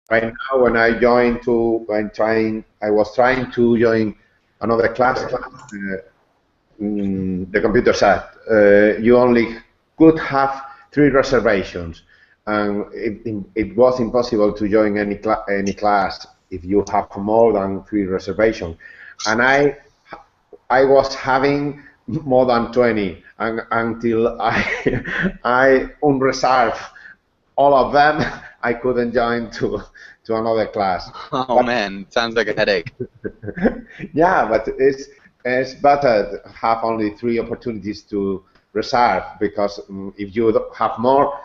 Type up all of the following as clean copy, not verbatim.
Right now, when I was trying to join another class, the computer said you only could have 3 reservations, and it was impossible to join any class if you have more than 3 reservations. And I was having more than 20, and until I unreserved all of them, I couldn't join to another class. Oh But man, sounds like a headache. yeah, but it's better to have only 3 opportunities to reserve, because if you have more,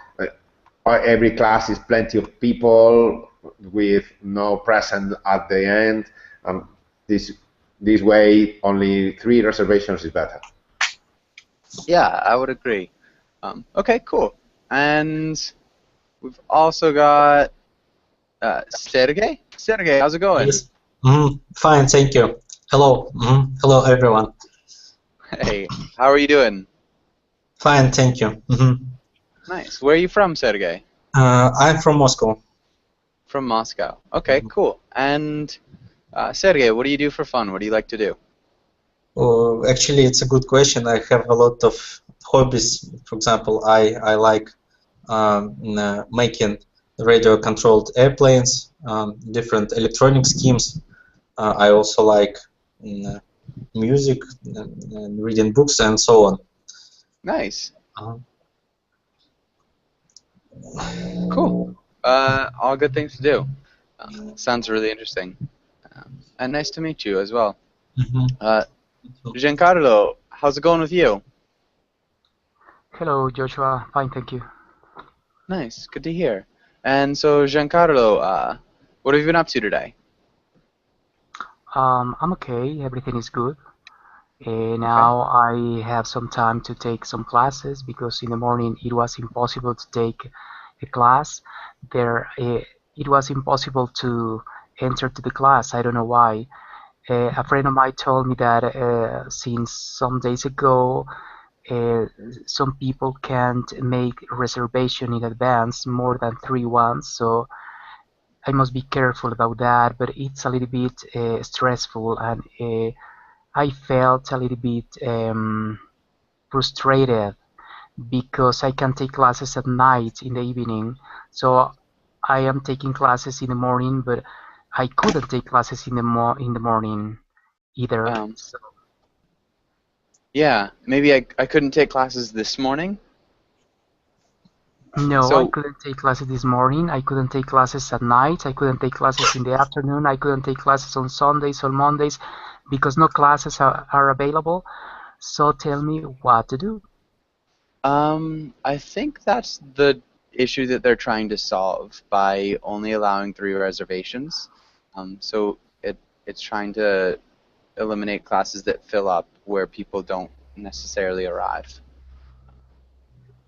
every class is plenty of people with no present at the end. Um, this this way, only 3 reservations is better. Yeah, I would agree. Okay, cool. And we've also got Sergey. Sergey, how's it going? Yes. Fine, thank you. Hello. Hello, everyone. Hey, how are you doing? Fine, thank you. Nice. Where are you from, Sergey? I'm from Moscow. From Moscow. Okay, cool. And Sergey, what do you do for fun? What do you like to do? Actually, it's a good question. I have a lot of hobbies. For example, I like making radio-controlled airplanes, different electronic schemes. I also like music, and reading books, and so on. Nice. Uh, Cool. All good things to do. Sounds really interesting. And nice to meet you as well. mhm. Giancarlo, how's it going with you? Hello, Joshua. Fine, thank you. Nice. Good to hear. And so, Giancarlo, what have you been up to today? I'm okay. Everything is good. Okay. Now I have some time to take some classes because in the morning it was impossible to take a class. It was impossible to enter to the class. I don't know why. A friend of mine told me that since some days ago, uh, some people can't make reservation in advance more than 3 ones. So I must be careful about that, but it's a little bit stressful, and I felt a little bit frustrated because I can take classes at night in the evening. So I am taking classes in the morning, but I couldn't take classes in the morning either. Um, yeah, maybe I couldn't take classes this morning. No, I So, couldn't take classes this morning. I couldn't take classes at night. I couldn't take classes in the afternoon. I couldn't take classes on Sundays or Mondays because no classes are available. So tell me what to do. I think that's the issue that they're trying to solve by only allowing 3 reservations. So it's trying to eliminate classes that fill up where people don't necessarily arrive,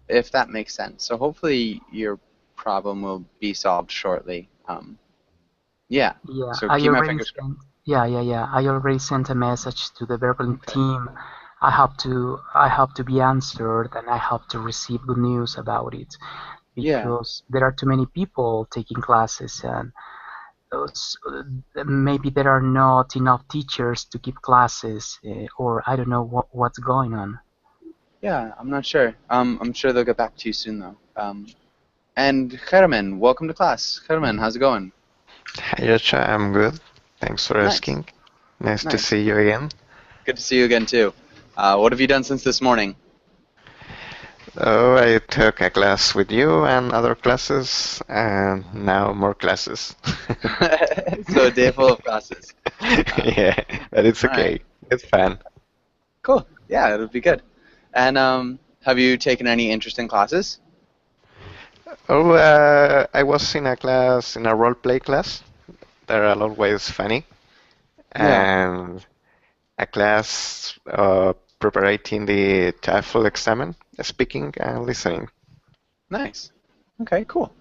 if that makes sense. So hopefully your problem will be solved shortly. Yeah. Yeah, So I keep my already fingers crossed. sent. Yeah. I already sent a message to the Berlin Okay. team. I have to be answered, and I have to receive good news about it Yeah. because there are too many people taking classes, and maybe there are not enough teachers to keep classes, or I don't know what's going on. Yeah. I'm not sure. I'm sure they'll get back to you soon though. And Herman, welcome to class. Herman, how's it going? Hi, Joshua. I'm good. Thanks for Nice. asking. Nice to Nice. see you again. Good to see you again too. What have you done since this morning? Oh, I took a class with you and other classes, and now more classes. So a day full of classes. Yeah, but it's All right. okay. It's fun. Cool. Yeah, it'll be good. And have you taken any interesting classes? Oh, I was in a class, in a role play class. They're always funny. Yeah. And a class preparing the TOEFL exam, speaking and listening. Nice. Okay, cool.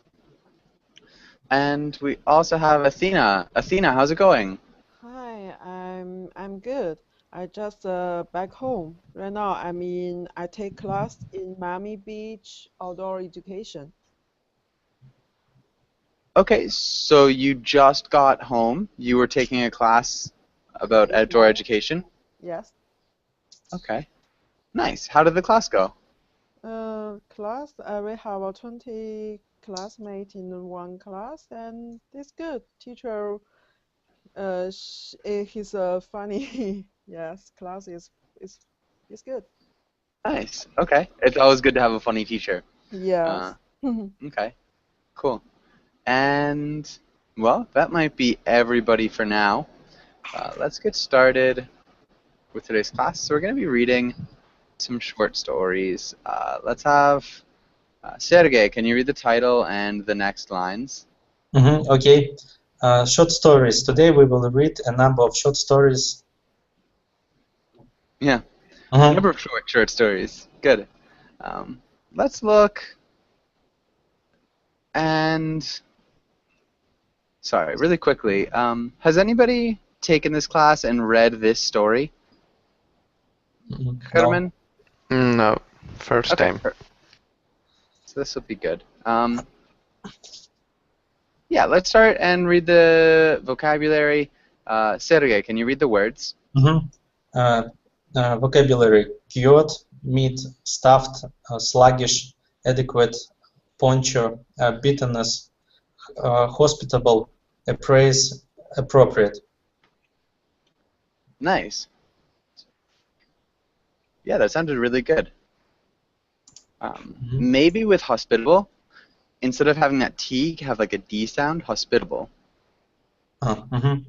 And we also have Athena. Athena, how's it going? Hi, I'm good. I just back home. Right now I take class in Miami Beach outdoor education. Okay, so you just got home. You were taking a class about outdoor education. Yes. Okay, nice. How did the class go? Class, we have 20 classmates in one class, and it's good. Teacher, he's funny. Yes, class is good. Nice. Okay, it's always good to have a funny teacher. Uh, Yes. okay, cool. And well, that might be everybody for now. Let's get started with today's class. So we're going to be reading some short stories. Let's have Sergey, can you read the title and the next lines? Okay. Short stories. Today we will read a number of short stories. Yeah, a number of short stories. Good. Let's look and sorry, really quickly. Has anybody taken this class and read this story? No. Herman? No, first Okay. time. So this will be good. Yeah, let's start and read the vocabulary. Sergey, can you read the words? Vocabulary: cured, meat, stuffed, sluggish, adequate, poncho, bitterness, hospitable, appraise, appropriate. Nice. Yeah, that sounded really good. Maybe with hospitable, instead of having that T, have like a D sound, hospitable. Can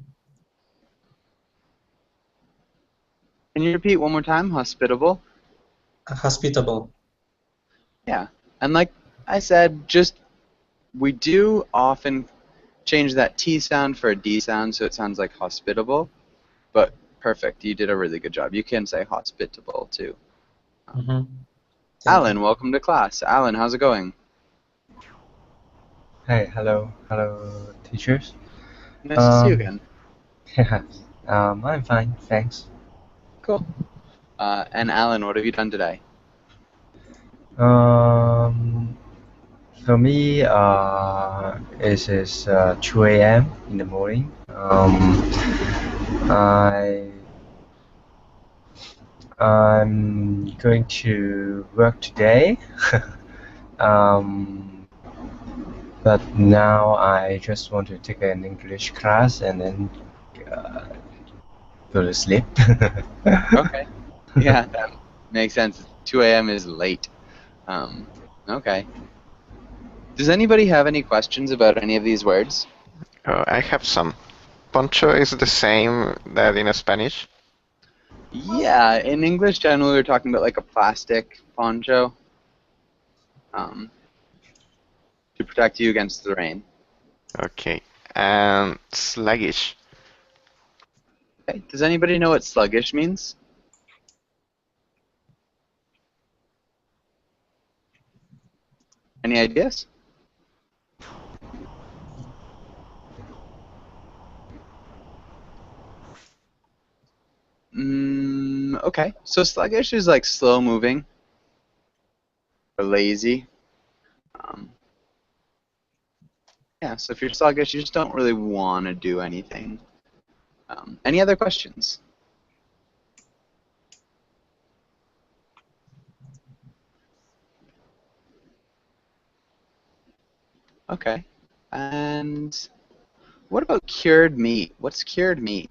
you repeat one more time? Hospitable? Hospitable. Yeah. And like I said, we do often change that T sound for a D sound so it sounds like hospitable. But perfect. You did a really good job. You can say hospitable too. Alan, welcome to class. Alan, how's it going? Hey, hello, teachers. Nice to see you again. I'm fine, thanks. Cool. And Alan, what have you done today? For me, it is 2 a.m. in the morning. I'm going to work today. But now I just want to take an English class and then go to sleep. Okay. Yeah, that makes sense. 2 a.m. is late. Okay. Does anybody have any questions about any of these words? I have some. Poncho is the same that in Spanish? Yeah, in English generally we're talking about like a plastic poncho to protect you against the rain. Okay. And sluggish. Okay. Does anybody know what sluggish means? Any ideas? Okay. So sluggish is like slow moving or lazy. Yeah, so if you're sluggish, you just don't really want to do anything. Any other questions? Okay. And what about cured meat? What's cured meat?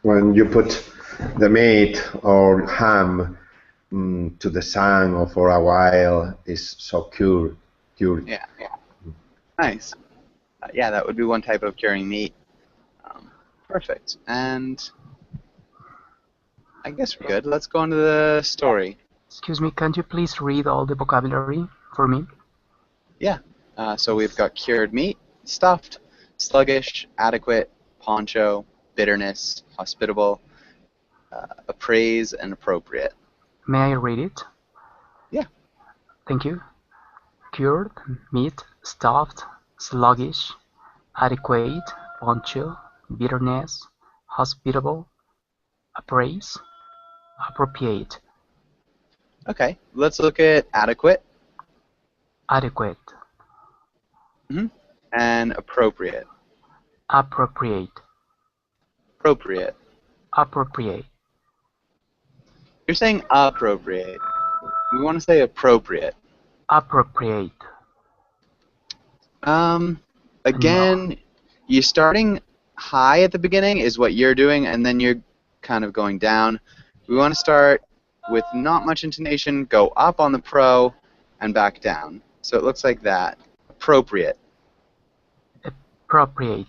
When you put the meat or ham to the sun or for a while, is so cured. Yeah. Nice. Yeah, that would be one type of curing meat. Perfect. And I guess we're good. Let's go on to the story. Excuse me, can you please read all the vocabulary for me? Yeah. So we've got cured meat, stuffed, sluggish, adequate, poncho, bitterness, hospitable, appraise, and appropriate. May I read it? Yeah. Thank you. Cured, meat, stuffed, sluggish, adequate, poncho, bitterness, hospitable, appraise, appropriate. Okay, let's look at adequate Adequate. and appropriate. Appropriate. Appropriate. Appropriate. You're saying appropriate. We want to say appropriate. Appropriate. Again, you're starting high at the beginning is what you're doing, and then you're kind of going down. We want to start with not much intonation, go up on the pro, and back down. So it looks like that. Appropriate. Appropriate.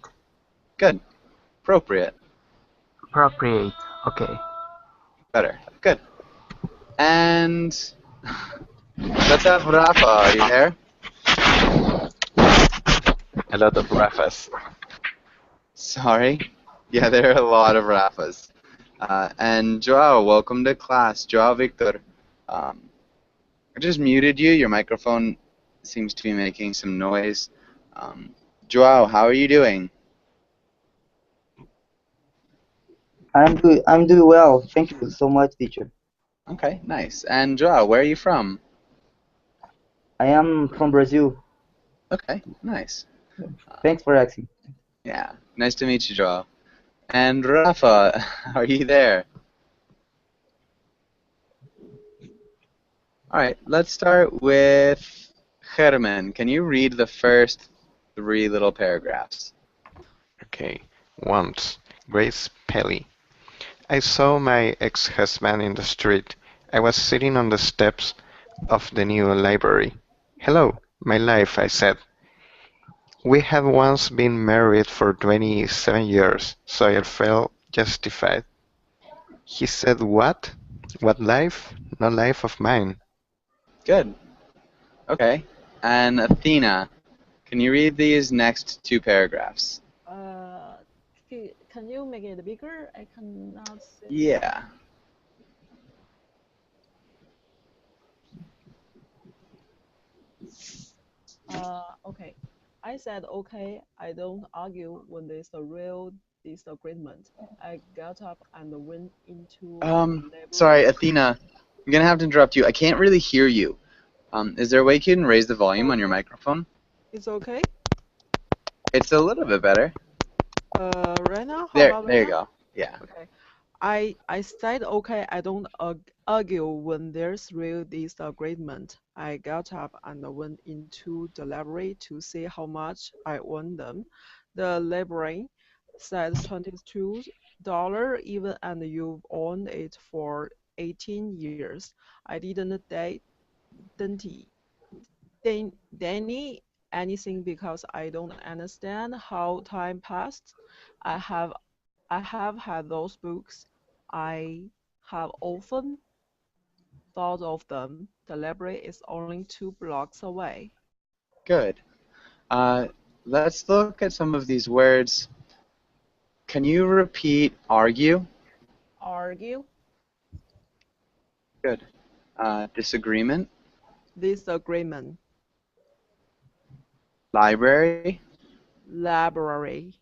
Good. Appropriate. Appropriate. Okay. Better. Good. And let's have Rafa. Are you there? A lot of Rafas. Sorry. Yeah, there are a lot of Rafas. And Joao, welcome to class. Joao Victor. I just muted you. Your microphone seems to be making some noise. Joao, how are you doing? I'm doing well. Thank you so much, teacher. Okay, nice. And Joao, where are you from? I am from Brazil. Okay, nice. Thanks for asking. Yeah, nice to meet you, Joao. And Rafa, are you there? All right, let's start with Herman. Can you read the first 3 little paragraphs? Okay. Once, Grace Pelly. I saw my ex-husband in the street. I was sitting on the steps of the new library. Hello, my life, I said. We had once been married for 27 years, so I felt justified. He said, what? What life? No life of mine. Good. Okay. And Athena, can you read these next 2 paragraphs? Can you make it bigger? I cannot see. Yeah. Okay. I said okay. I don't argue when there's a real disagreement. I got up and went into the library. Sorry, Athena. I'm gonna have to interrupt you. I can't really hear you. Is there a way you can raise the volume on your microphone? It's okay. It's a little bit better. Right now? How There about right you now? go. Yeah. Okay. I said okay. I don't argue when there's real disagreement. I got up and went into the library to see how much I won them. The librarian said $22 even, and you've owned it for 18 years. I didn't Danny anything because I don't understand how time passed. I have had those books. I have often thought of them. The library is only 2 blocks away. Good. Let's look at some of these words. Can you repeat argue? Argue. Good. Disagreement. Disagreement. Library. Library.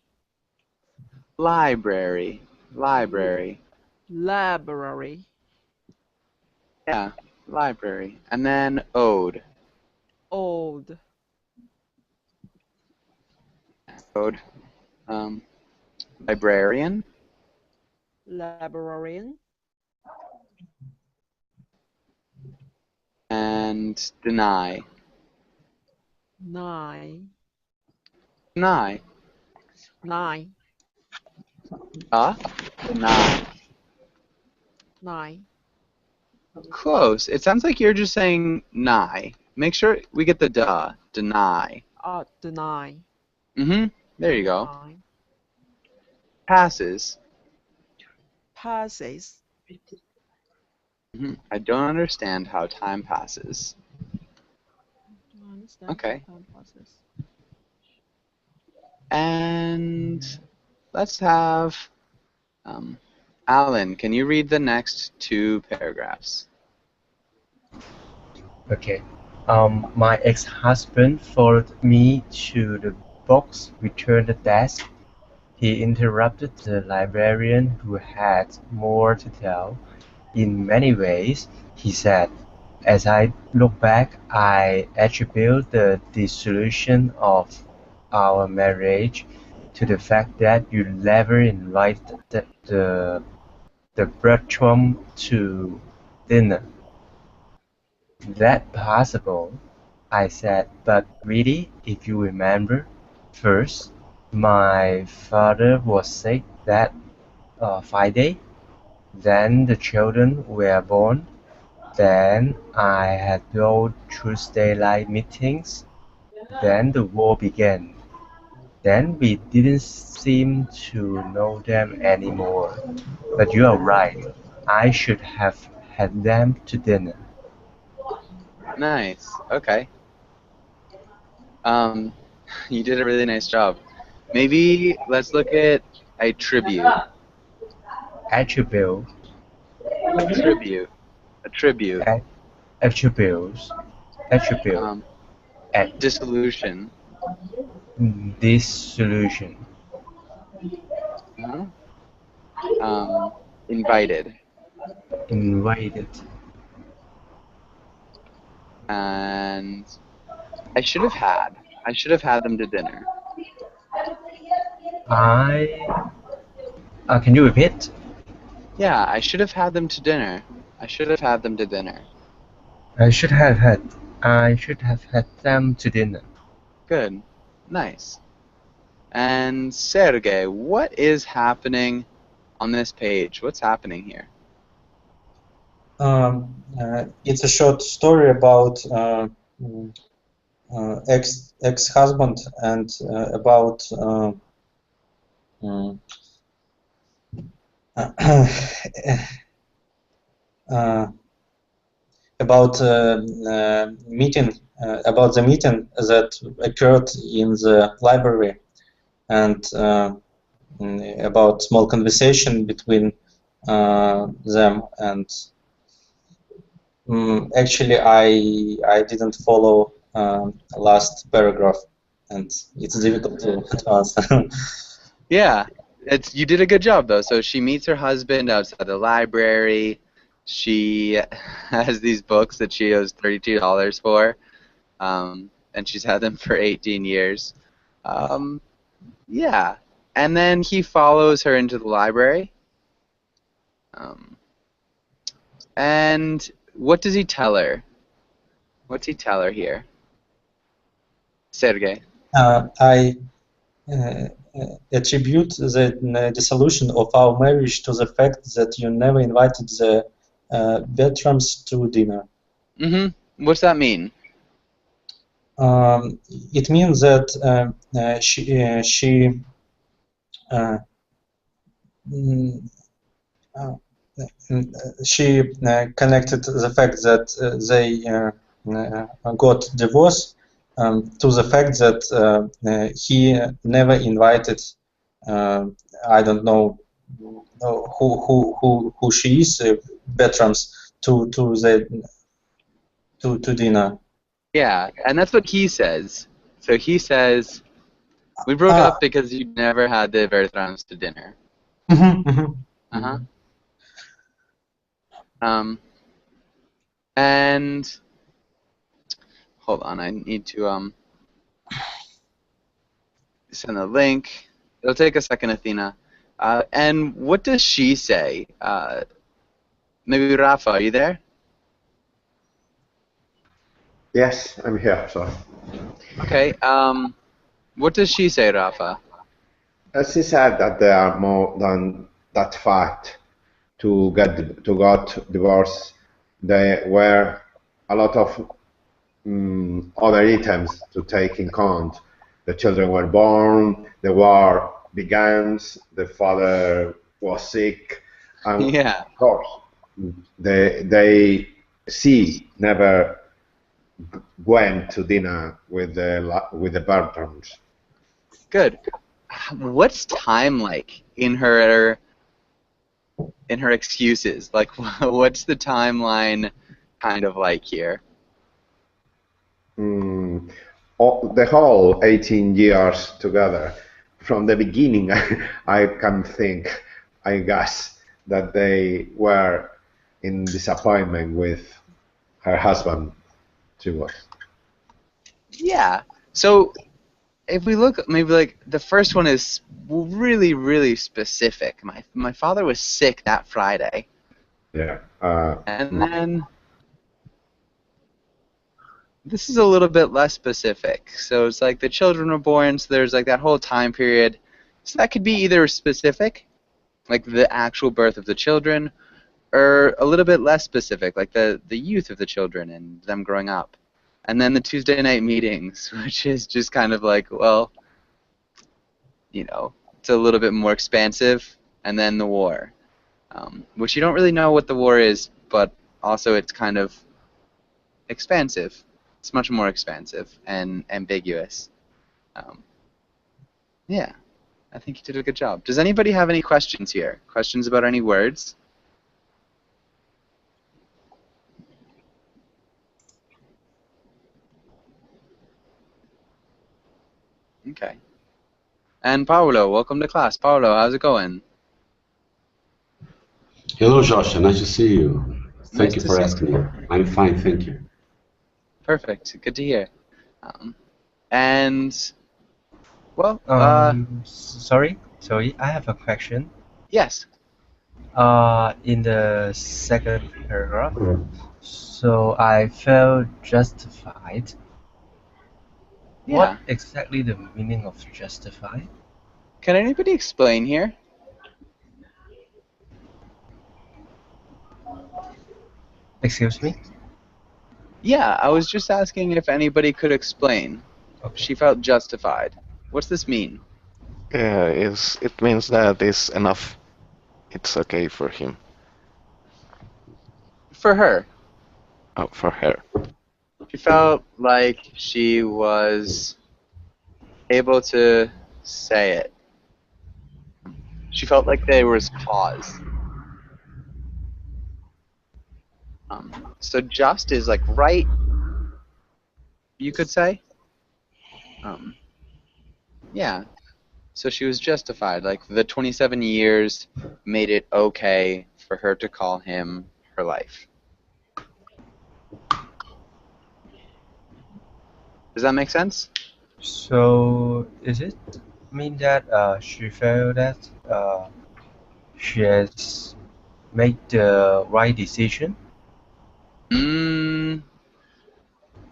Library. Library. Library. Yeah, library. And then ode. Old. Ode. Librarian. Librarian. And deny. Nine. Deny. Nine. Deny. Nine. Close. It sounds like you're just saying nigh. Make sure we get the duh. Deny. Deny. There you go. Nine. Passes. Passes. I don't understand how time passes. Okay. Time passes. And let's have Alan, can you read the next 2 paragraphs? Okay. My ex-husband followed me to the box, returned the desk. He interrupted the librarian who had more to tell. In many ways, he said, As I look back, I attribute the dissolution of our marriage to the fact that you never invited the Bertram to dinner. That possible, I said, but really, if you remember, first, my father was sick that Friday, then the children were born, then I had no Tuesday night meetings, then the war began. Then we didn't seem to know them anymore. But you are right. I should have had them to dinner. Nice. Okay. Um, you did a really nice job. Maybe let's look at a tribute. Attribute, Tribute. A tribute. attributes, attribute, at Dissolution. dissolution, Invited. invited. And I should have had. I should have had them to dinner. Can you repeat? Yeah, I should have had them to dinner. I should have had them to dinner. I should have had them to dinner. Good. Nice. And Sergey, what is happening on this page? What's happening here? It's a short story about ex-husband and about about meeting about the meeting that occurred in the library, and about small conversation between them. And actually, I didn't follow last paragraph, and it's difficult to answer. Yeah, you did a good job though. So she meets her husband outside the library. She has these books that she owes $32 for, and she's had them for 18 years. Yeah, and then he follows her into the library. And what does he tell her? What's he tell her here? Sergey. I attribute the dissolution of our marriage to the fact that you never invited the Bertrams to dinner. Mm-hmm. What's that mean? It means that she connected the fact that they got divorced to the fact that he never invited, I don't know who she is, Bertrams, to dinner. Yeah, and that's what he says. So he says, we broke up because you never had the Bertrams to dinner. And hold on, I need to send a link. It'll take a second, Athena. And what does she say? Maybe Rafa, are you there? Yes, I'm here, sorry. Okay, what does she say, Rafa? She said that there are more than that fact to get divorced. There were a lot of other items to take in count. The children were born, the war began, the father was sick, and yeah. Of course, she never went to dinner with the Bertrams. Good. What's time like in her excuses? Like, what's the timeline kind of like here? The whole 18 years together, from the beginning, I can think, I guess, that they were in disappointment with her husband. She was. Yeah. So if we look, maybe like the first one is really, really specific. My father was sick that Friday. Yeah. And then this is a little bit less specific. So it's like the children were born, so there's like that whole time period. So that could be either specific, like the actual birth of the children, or a little bit less specific, like the youth of the children and them growing up. And then the Tuesday night meetings, which is just kind of like, well, you know, it's a little bit more expansive. And then the war, which you don't really know what the war is, but also it's kind of expansive. It's much more expansive and ambiguous. Yeah, I think you did a good job. Does anybody have any questions here? Questions about any words? Okay. And Paulo, welcome to class. Paulo, how's it going? Hello, Joshua. Nice to see you. Thank Nice you to for see asking me. I'm fine, thank you. Perfect. Good to hear. And, well, Sorry, I have a question. yes. In the second paragraph, so I felt justified. Yeah. What exactly the meaning of justified? Can anybody explain here? Excuse me? Yeah, I was just asking if anybody could explain. Okay. She felt justified. What's this mean? It means that it's enough. It's okay for him. For her. Oh, for her. She felt like she was able to say it. She felt like there was cause. So just is like right, you could say. Yeah. So she was justified. Like the 27 years made it okay for her to call him her life. Does that make sense? So is it mean that she felt that she has made the right decision?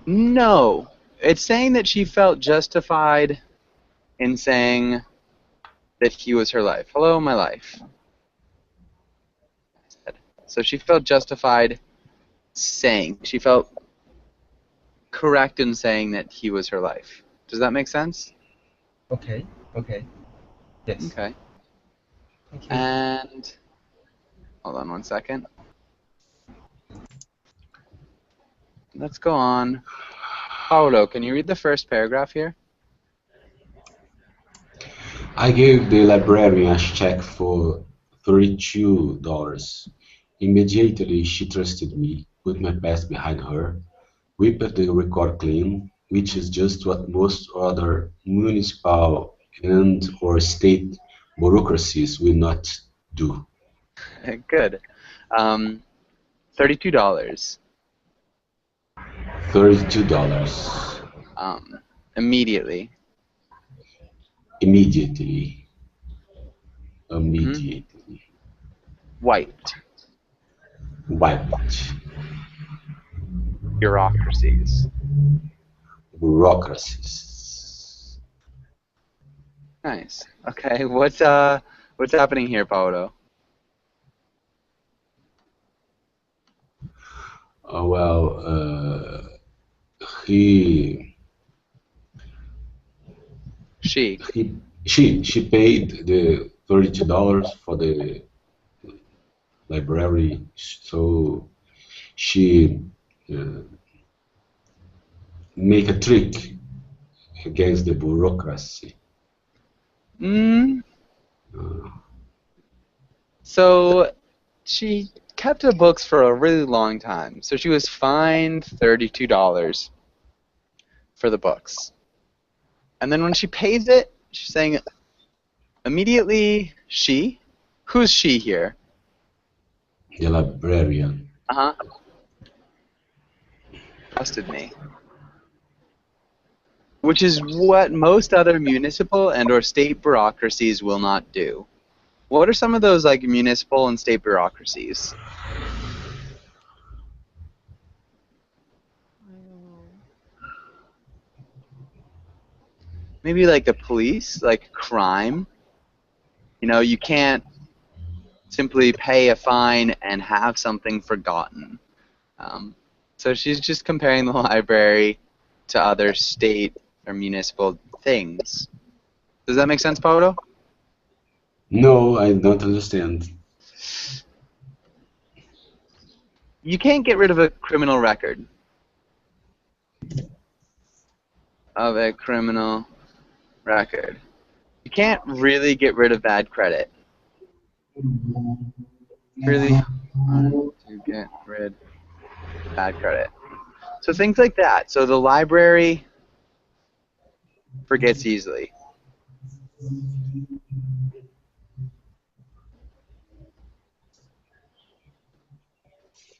No. It's saying that she felt justified in saying that he was her life. Hello, my life. So she felt justified saying. She felt correct in saying that he was her life. Does that make sense? Okay. Yes. Okay. Thank you. And hold on one second. Let's go on. Paulo, can you read the first paragraph here? I gave the librarian a check for $32. Immediately, she trusted me, put my past behind her, wiped the record clean, which is just what most other municipal and or state bureaucracies will not do. Good. $32. $32. Immediately. Immediately. Wiped. Wiped. Bureaucracies. Bureaucracies. Nice. Okay. What's happening here, Paulo? She paid the $32 for the library, so she make a trick against the bureaucracy. So she kept the books for a really long time. So she was fined $32 for the books. And then when she pays it, she's saying immediately she? Who's she here? The librarian. Uh-huh. trusted me. Which is what most other municipal and or state bureaucracies will not do. What are some of those like municipal and state bureaucracies? I don't know. Maybe like the police, like crime. You know, you can't simply pay a fine and have something forgotten. So she's just comparing the library to other state or municipal things. Does that make sense, Paulo? No, I don't understand. You can't get rid of a criminal record. Of a criminal record. You can't really get rid of bad credit. Really hard to get rid of bad credit. So things like that. So the library forgets easily. And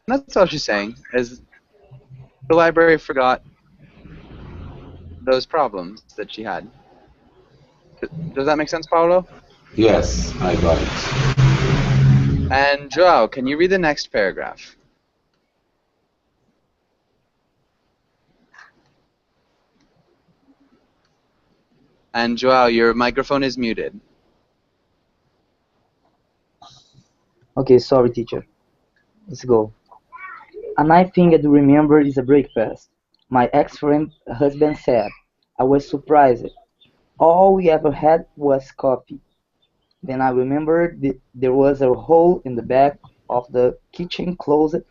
that's all she's saying, is the library forgot those problems that she had. Does that make sense, Paulo? Yes, I got it. And Joao, can you read the next paragraph? And Joao, your microphone is muted. Okay, sorry, teacher. Let's go. A nice thing I do remember is a breakfast. My ex-friend husband said. I was surprised. All we ever had was coffee. Then I remembered there was a hole in the back of the kitchen closet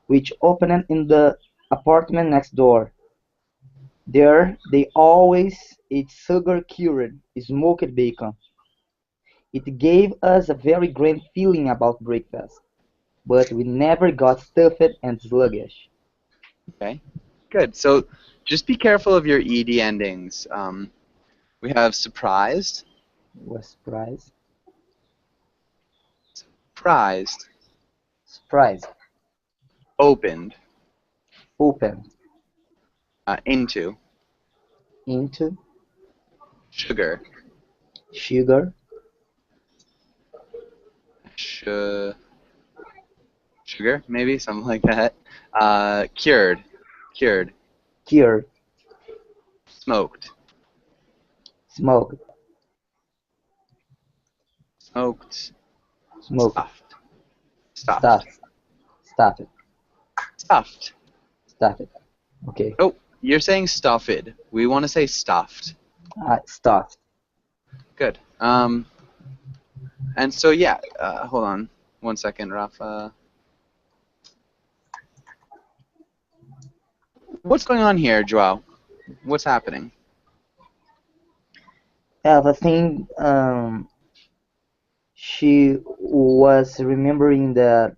which opened in the apartment next door. There they always ate sugar-cured, smoked bacon. It gave us a very grand feeling about breakfast, but we never got stuffed and sluggish. Okay, good. So just be careful of your ED endings. We have surprised. Was surprised. Surprised. Surprised. Opened. Open. Into. Into. Sugar. Sugar. Sugar, maybe, something like that. Cured. Cured. Cured. Smoked. Smoked. Smoked. Smoked. Stuffed. Stuffed. Stuffed. Stuffed. Stuffed. Stuffed. Okay. Oh, you're saying stuffed. We want to say stuffed. Stuffed. Good. And so, yeah, hold on 1 second, Rafa. What's going on here, Joao? What's happening? Yeah, the thing, she was remembering that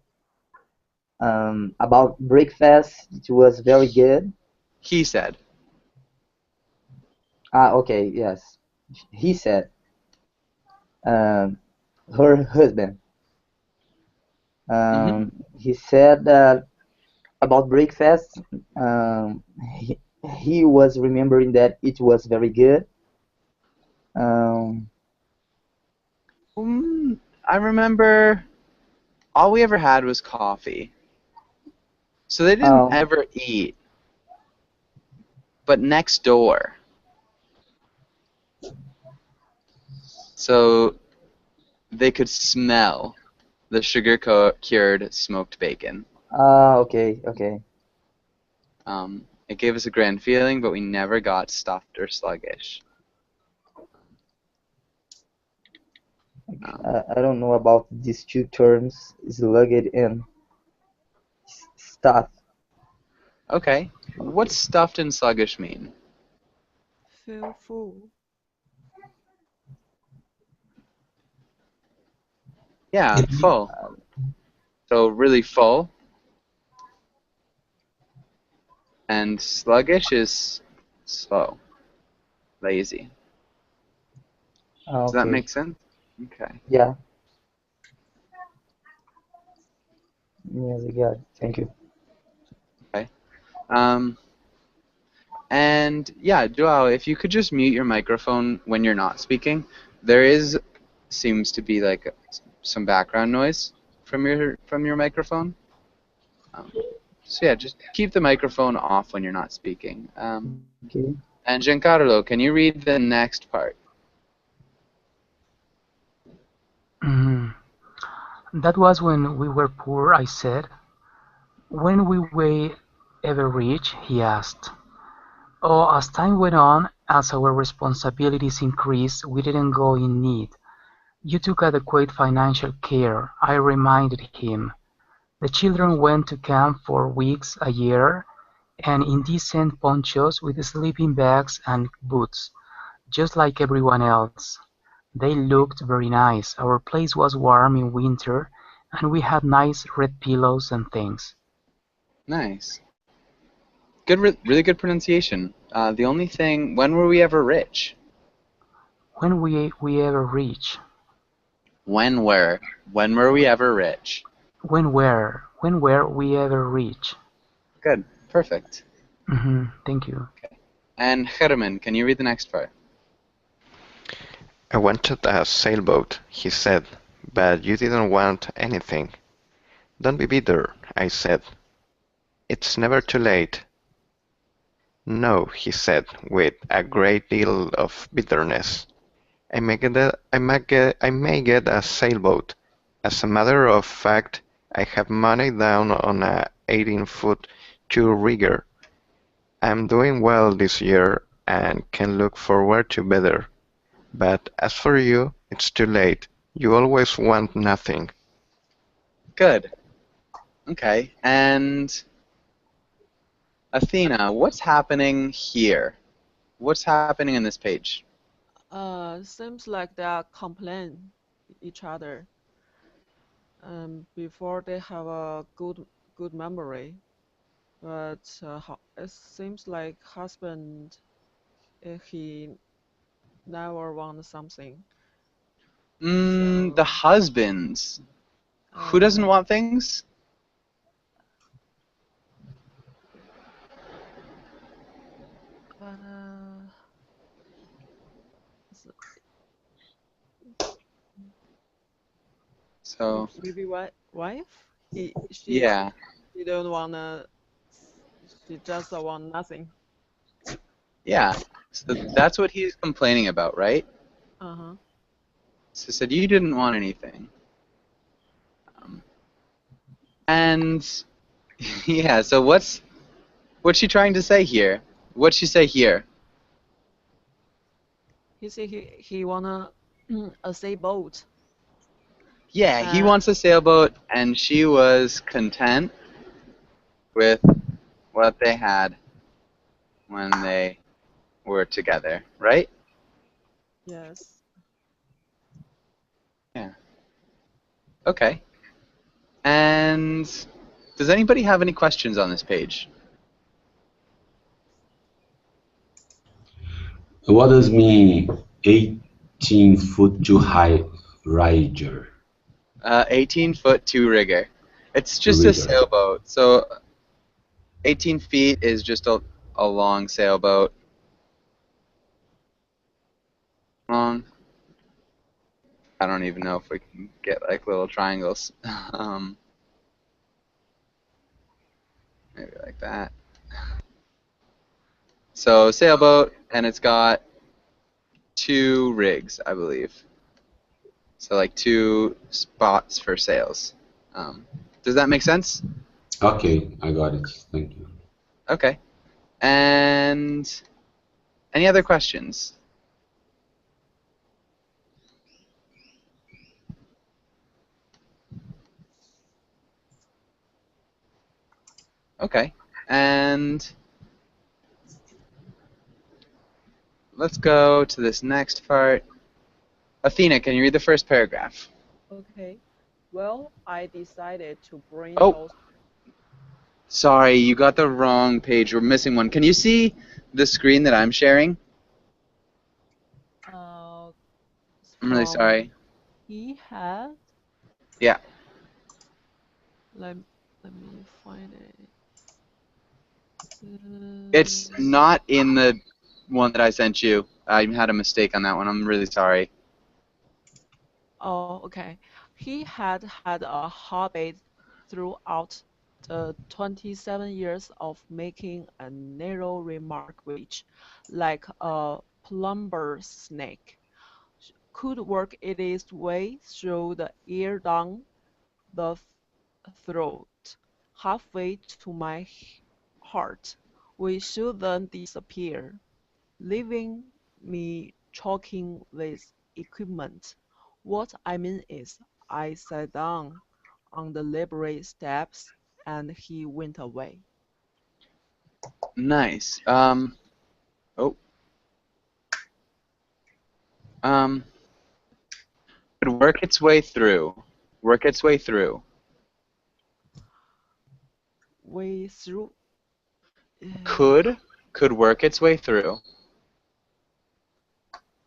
about breakfast, it was very good. He said. Okay, yes. He said. Her husband. He said that about breakfast, he was remembering that it was very good. I remember all we ever had was coffee. So they didn't ever eat. But next door. So they could smell the sugar-cured smoked bacon. Okay, okay. It gave us a grand feeling, but we never got stuffed or sluggish. I don't know about these two terms, slugged and stuffed. Okay. What's stuffed and sluggish mean? Feel full. Yeah, full. So really full. And sluggish is slow. Lazy. Does that make sense? Okay. Yeah. Yes, I got it. Thank you. Okay. And yeah, Joao, if you could just mute your microphone when you're not speaking. There seems to be like some background noise from your microphone. So yeah, just keep the microphone off when you're not speaking. Okay. And Giancarlo, can you read the next part? That was when we were poor, I said. When we were ever rich, he asked. Oh, as time went on, as our responsibilities increased, we didn't go in need. You took adequate financial care, I reminded him. The children went to camp for weeks a year, and in decent ponchos with sleeping bags and boots, just like everyone else. They looked very nice. Our place was warm in winter, and we had nice red pillows and things. Nice. Good, really good pronunciation. The only thing, when were we ever rich? When we ever rich? When were we ever rich? When were we ever rich? Good, perfect. Thank you. Okay. And Herman, can you read the next part? I wanted a sailboat, he said, but you didn't want anything. Don't be bitter, I said. It's never too late. No, he said, with a great deal of bitterness. I may get a sailboat. As a matter of fact, I have money down on a 18-foot two-rigger. I'm doing well this year and can look forward to better. But as for you, it's too late. You always want nothing. Good. Okay, and Athena, what's happening here? What's happening in this page? Seems like they are complaining each other. Before they have a good memory, but it seems like husband he never wants something. The husbands. Who doesn't want things? So maybe wife. She don't wanna. She just want nothing. Yeah. So that's what he's complaining about, right? Uh-huh. So he said you didn't want anything. And yeah, so what's she trying to say here? What'd she say here? He said he wanna a sailboat. Yeah, he wants a sailboat, and she was content with what they had when they were together, right? Yes. Yeah. Okay. And does anybody have any questions on this page? What does mean 18-foot too high rigger? 18-foot two-rigger. It's just a sailboat. So 18 feet is just a long sailboat. Long. I don't even know if we can get like little triangles. Maybe like that. So sailboat, and it's got 2 rigs, I believe. So like 2 spots for sails. Does that make sense? Okay, I got it. Thank you. Okay. And any other questions? Okay. And let's go to this next part. Athena, can you read the first paragraph? Okay. Well, I decided to bring those. Sorry, you got the wrong page. We're missing one. Can you see the screen that I'm sharing? I'm really sorry. He had. Yeah. Let me find it. It's not in the one that I sent you. I had a mistake on that one. I'm really sorry. Oh, okay. He had had a habit throughout the 27 years of making a narrow remark which, like a plumber snake, could work its way through the ear down the throat, halfway to my heart. We should then disappear, leaving me choking with equipment. What I mean is, I sat down on the library steps and he went away. Nice. Oh. Could work its way through. Work its way through. Way through. Could work its way through.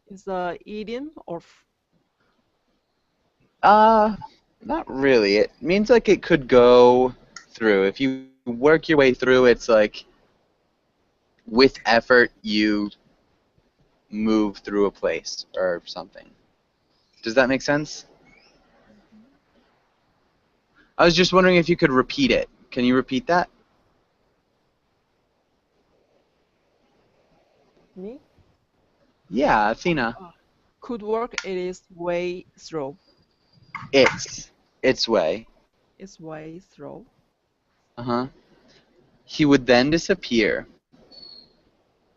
Is idiom or? Not really. It means like it could go through. If you work your way through, it's like with effort you move through a place or something. Does that make sense? I was just wondering if you could repeat it. Can you repeat that? Me? Yeah, Athena. Could work its way through. Its way. Its way through. Uh-huh. He would then disappear.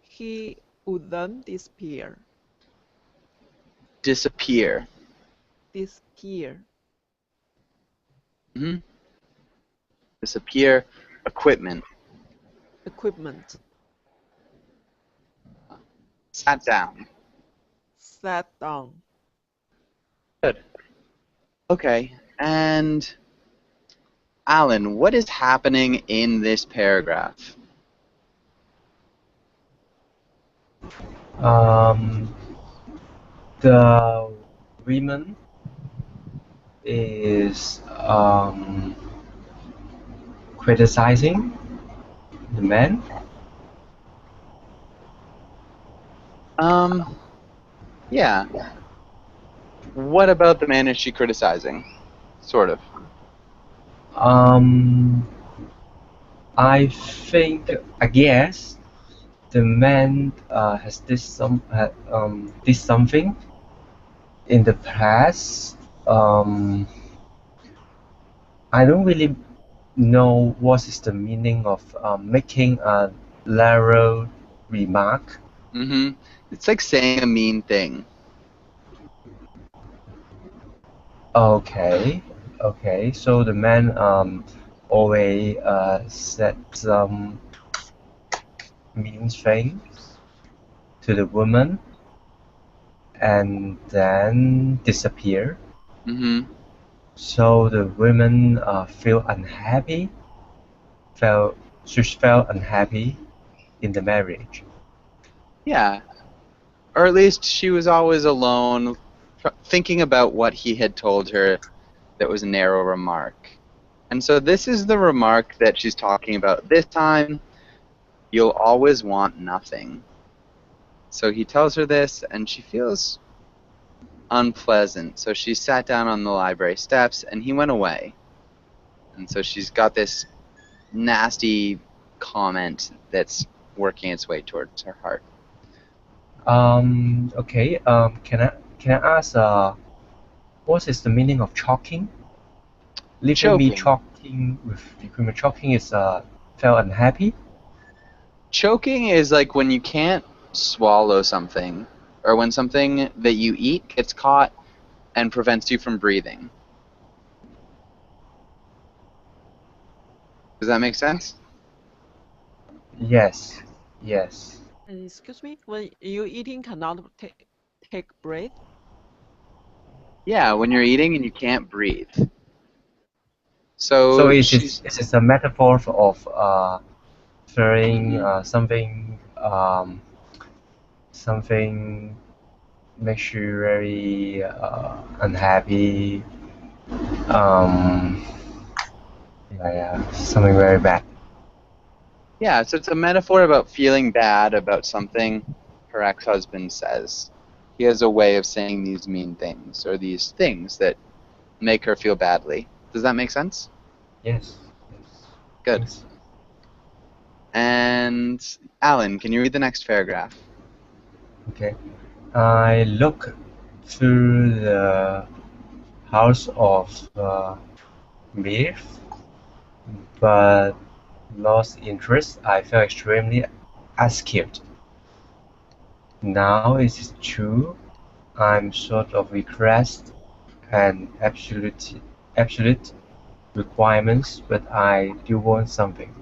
He would then disappear. Disappear. Disappear. Mm-hmm. Disappear. Equipment. Equipment. Sat down. Sat down. Good. Okay, and Alan, what is happening in this paragraph? The women is criticizing the men. Yeah. What about the man is she criticizing? Sort of. I guess the man has this something in the past. I don't really know what is the meaning of making a narrow remark. Mm-hmm. It's like saying a mean thing. Okay. So the man always said some mean things to the woman and then disappear. Mm-hmm. So the women feel unhappy. She felt unhappy in the marriage. Yeah. Or at least she was always alone, thinking about what he had told her that was a narrow remark. And so this is the remark that she's talking about. This time, you'll always want nothing. So he tells her this, and she feels unpleasant. So she sat down on the library steps, and he went away. And so she's got this nasty comment that's working its way towards her heart. Okay. Can I ask what is the meaning of choking? Leaving me choking with equipment. Choking is felt unhappy. Choking is like when you can't swallow something, or when something that you eat gets caught and prevents you from breathing. Does that make sense? Yes. Excuse me, when you eating cannot take breath? Yeah, when you're eating and you can't breathe. So it's a metaphor of feeling something makes you very unhappy. Yeah, something very bad. Yeah, so it's a metaphor about feeling bad about something her ex-husband says. He has a way of saying these mean things, or these things that make her feel badly. Does that make sense? Yes. Good. Thanks. And Alan, can you read the next paragraph? Okay. I look through the house of mirth, but lost interest. I felt extremely askew. Now it is true. I'm sort of regressed and absolute requirements, but I do want something.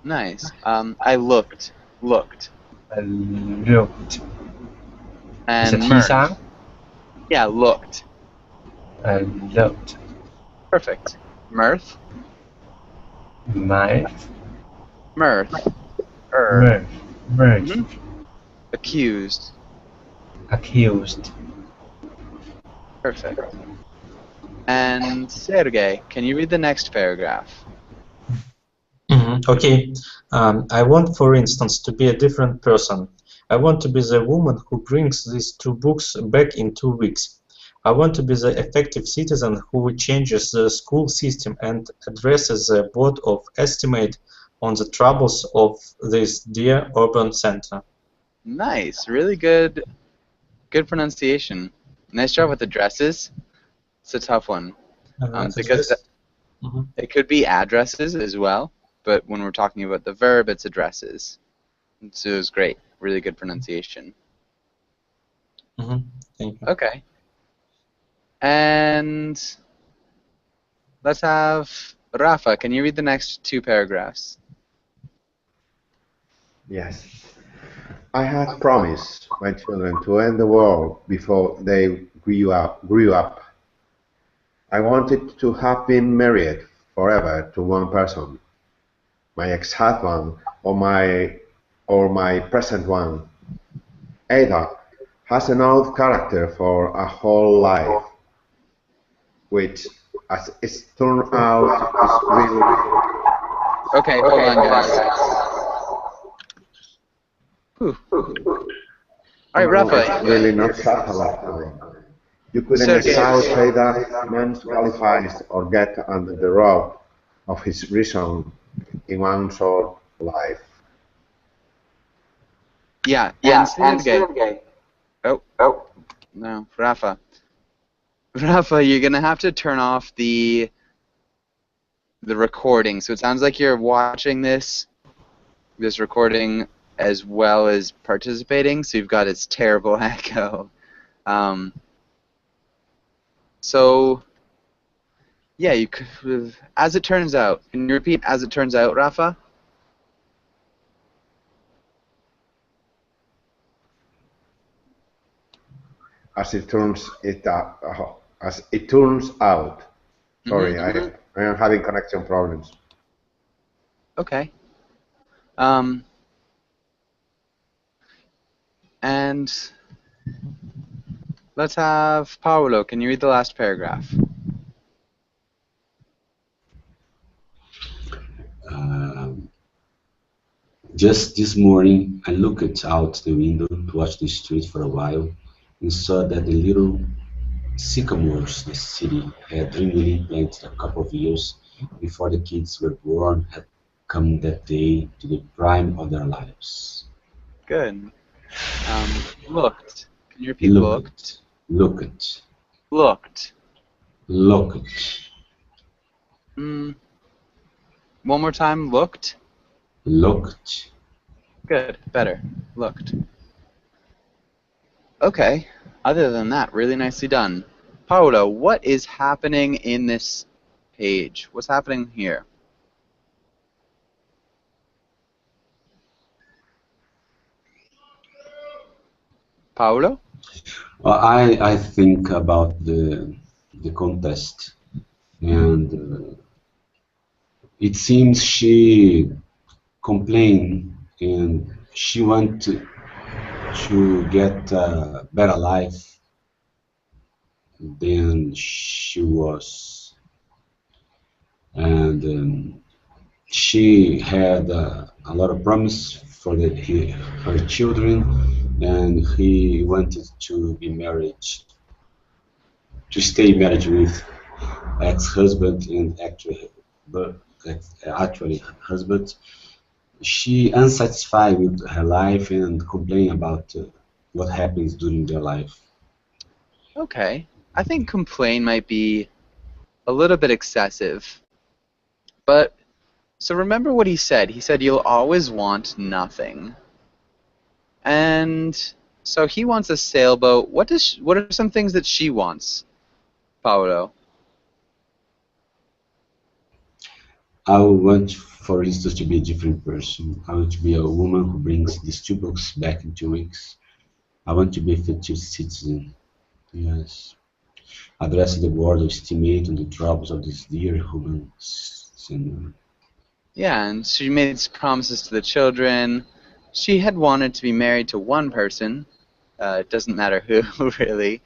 Nice. I looked. I looked. It's a And T mirth. sound. Yeah, looked. I looked. Perfect. Mirth. Mirth. Mirth. Mirth. Mirth. Mhm. Accused. Accused. Perfect. And Sergey, can you read the next paragraph? Okay. I want, for instance, to be a different person. I want to be the woman who brings these 2 books back in 2 weeks. I want to be the effective citizen who changes the school system and addresses the board of estimate on the troubles of this dear urban center. Nice. Really good. Good pronunciation. Nice job with the dresses. It's a tough one. Because it could be addresses as well, but when we're talking about the verb, it's addresses. So it was great. Really good pronunciation. Thank you. Okay. And let's have Rafa. Can you read the next 2 paragraphs? Yes. I had promised my children to end the world before they grew up. I wanted to have been married forever to one person, my ex-husband or my present one. Ada has an odd character for a whole life, which, as it's turned out, is really. Okay, hold on, guys. Whew. All right, Rafa. It's really not subtle. You couldn't Sergey. shout that man qualifies or get under the rope of his reason in one short life. Yeah, and Sergey. Oh, no, Rafa. Rafa, you're gonna have to turn off the recording. So it sounds like you're watching this recording as well as participating. So you've got its terrible echo. So yeah, you could. As it turns out, can you repeat? As it turns out, Rafa. As it turns out. Sorry, I am having connection problems. Okay. And let's have Paolo. Can you read the last paragraph? Just this morning, I looked out the window to watch the street for a while and saw that the little sycamores the city had dreamily planted a couple of years before the kids were born had come that day to the prime of their lives. Good. Looked. Can you repeat Looked. Looked. One more time. Looked. Good. Better. Looked. Okay. Other than that, really nicely done. Paolo, what is happening in this page? What's happening here? Paolo? Well, I think about the contest, and it seems she complained and she wanted to get a better life than she was, and She had a lot of promise for her children, and he wanted to be married, to stay married with ex-husband and actually husband. She unsatisfied with her life and complain about what happens during their life. Okay. I think complain might be a little bit excessive. But, so remember what he said. He said you'll always want nothing. And so he wants a sailboat. What are some things that she wants, Paolo? I want, for instance, to be a different person. I want to be a woman who brings these 2 books back in 2 weeks. I want to be a effective citizen. Yes. Address the world, estimate on the troubles of this dear human sinner. Yeah, and she made promises to the children. She had wanted to be married to one person. It doesn't matter who, really,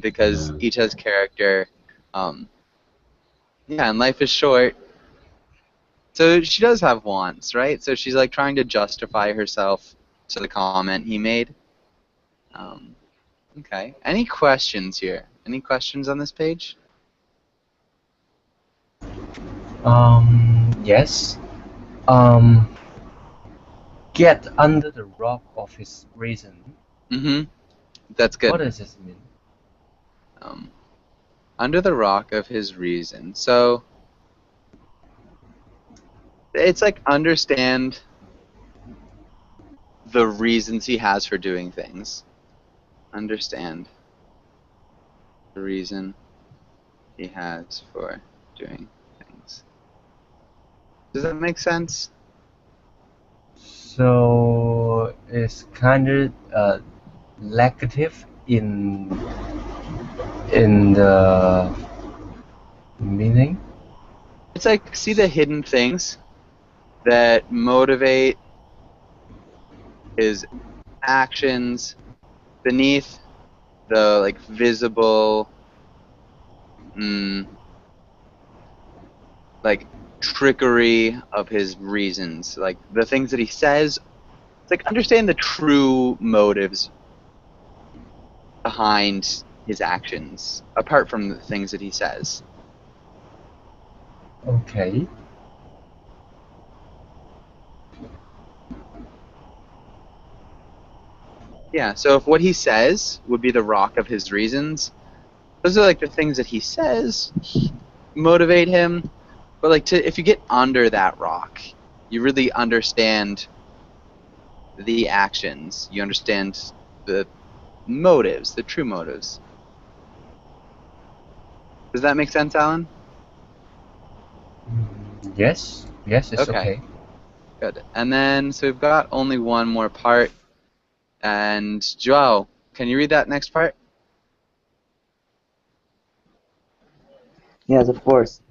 because Yeah. each has character. Yeah, and life is short. So she does have wants, right? So she's like trying to justify herself to the comment he made. Okay. Any questions here? Any questions on this page? Yes. Get under the rock of his reason. Mm-hmm. That's good. What does this mean? Under the rock of his reason. So it's like understand the reasons he has for doing things. Understand the reason he has for doing things. Does that make sense? So it's kind of negative in the meaning. It's like see the hidden things that motivate his actions beneath the like visible like trickery of his reasons, like the things that he says. It's like understand the true motives behind his actions apart from the things that he says. Okay. Yeah, so if what he says would be the rock of his reasons, those are like the things that he says motivate him. But like if you get under that rock, you really understand the actions. You understand the motives, the true motives. Does that make sense, Alan? Yes. Yes, it's okay. Good. And then, so we've got only one more part. And Joao, can you read that next part? Yes, of course.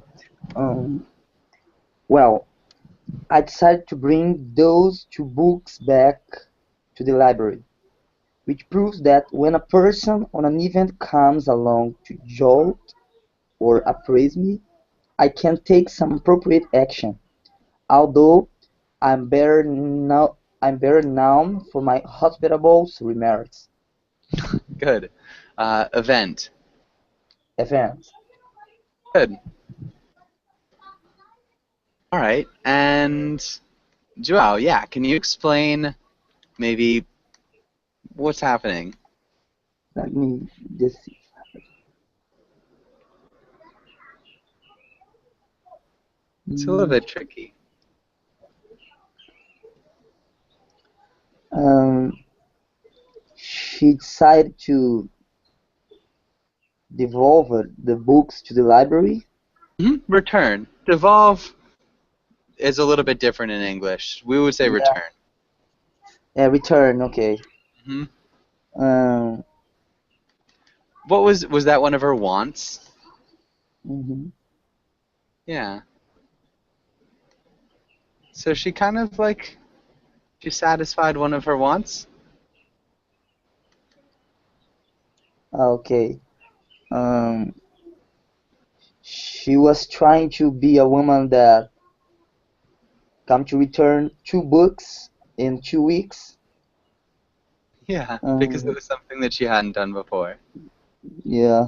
Well, I decided to bring those 2 books back to the library, which proves that when a person on an event comes along to jolt or appraise me, I can take some appropriate action, although I'm better known for my hospitable remarks. Good. Event. Good. All right. And Joao, yeah, can you explain maybe what's happening? Let me just see. It's a little bit tricky. She decided to devolve the books to the library. Return. Devolve is a little bit different in English. We would say return. Yeah, return. Okay. What was that one of her wants? Yeah. So she kind of like she satisfied one of her wants. Okay. She was trying to be a woman that come to return 2 books in 2 weeks. Yeah, because it was something that she hadn't done before. Yeah.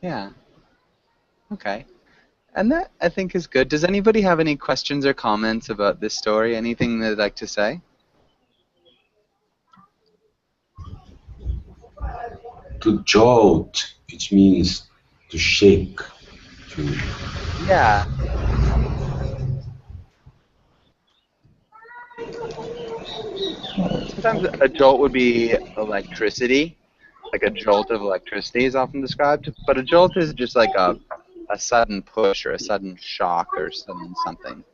Yeah. Okay. And that, I think, is good. Does anybody have any questions or comments about this story? Anything they'd like to say? To jolt, it means to shake. To Yeah. Sometimes a jolt would be electricity. Like a jolt of electricity is often described, but a jolt is just like a sudden push or a sudden shock or sudden something.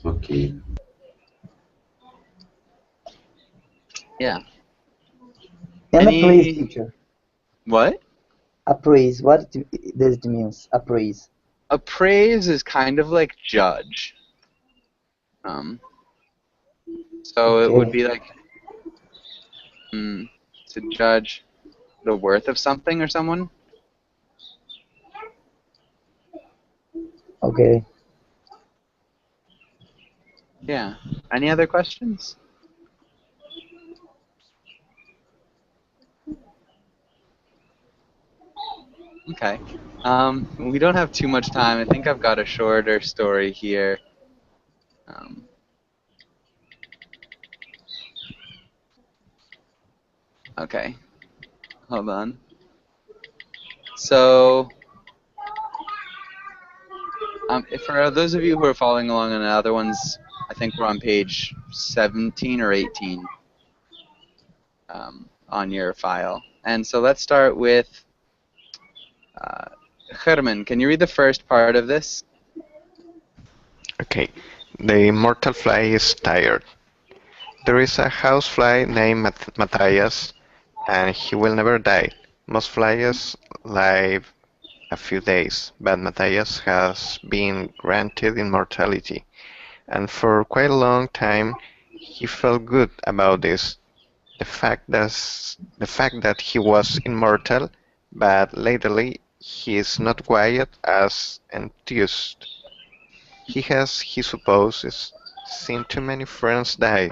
okay. Yeah. And Any... appraise, teacher. What? Appraise. What does it mean? Appraise. Appraise is kind of like judge. So it would be like to judge the worth of something or someone. Okay. Yeah. Any other questions? Okay. We don't have too much time. I think I've got a shorter story here. Okay. Hold on. So, for those of you who are following along on the other ones, I think we're on page 17 or 18 on your file. And so let's start with Herman. Can you read the first part of this? Okay. The immortal fly is tired. There is a housefly named Matthias, and he will never die. Most flies live a few days, but Matthias has been granted immortality, and for quite a long time he felt good about this. The fact that he was immortal, but lately he is not quite as enthused. He has, he supposes, seen too many friends die,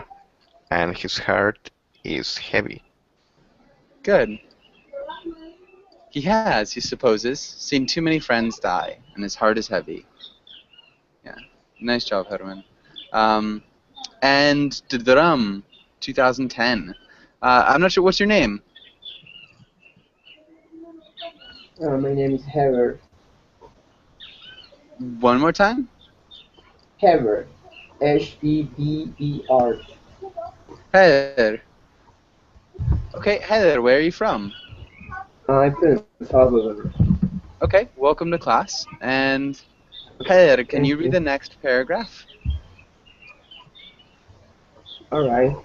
and his heart is heavy. Good. He has, he supposes, seen too many friends die, and his heart is heavy. Yeah. Nice job, Herman. And the drum, 2010. I'm not sure, what's your name? My name is Hever. One more time? Hever. Heber. Heather. Okay, Heather, where are you from? I'm from El Salvador. Okay, welcome to class. And Heather, can you read the next paragraph? Alright.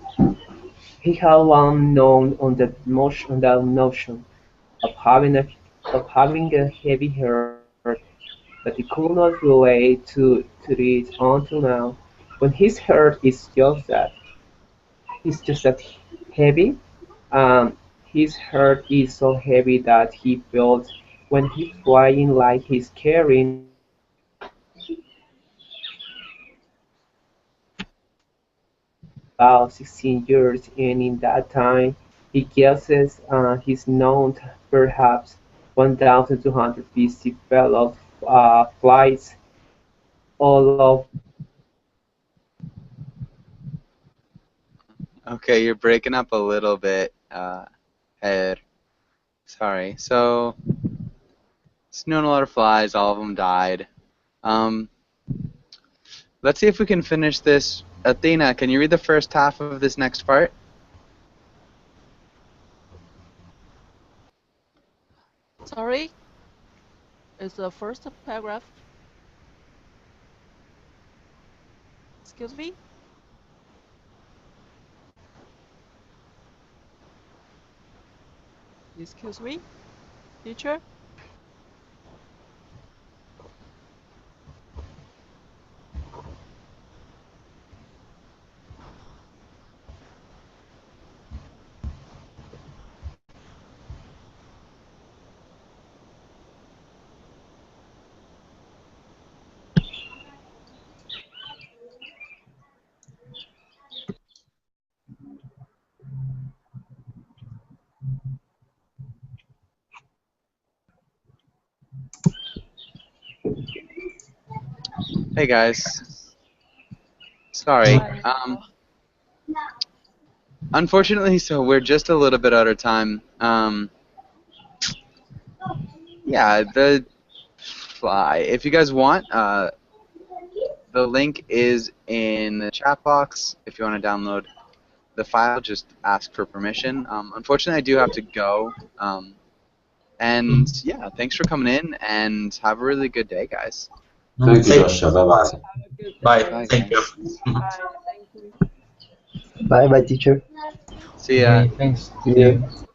He had long known on that notion of having a heavy heart, but he could not relate to it until now, when his heart is just that. It's just that heavy. His heart is so heavy that he feels when he's flying like he's carrying about 16 years, and in that time, he guesses he's known perhaps 1,250 fellow flights, all of. Okay, you're breaking up a little bit, Heather. Sorry. So, it's known a lot of flies, all of them died. Let's see if we can finish this. Athena, can you read the first half of this next part? Sorry? Is the first paragraph? Excuse me? Excuse me? Teacher? Hey guys. Sorry. Unfortunately, so we're just a little bit out of time. Yeah, the fly. If you guys want, the link is in the chat box. If you want to download the file, just ask for permission. Unfortunately, I do have to go. And yeah, thanks for coming in, and have a really good day, guys. Thank you, Joshua. Bye-bye. Bye. Bye, Thank you. Bye. Thank you. Bye bye, teacher. See ya. Okay, thanks. See See you. you.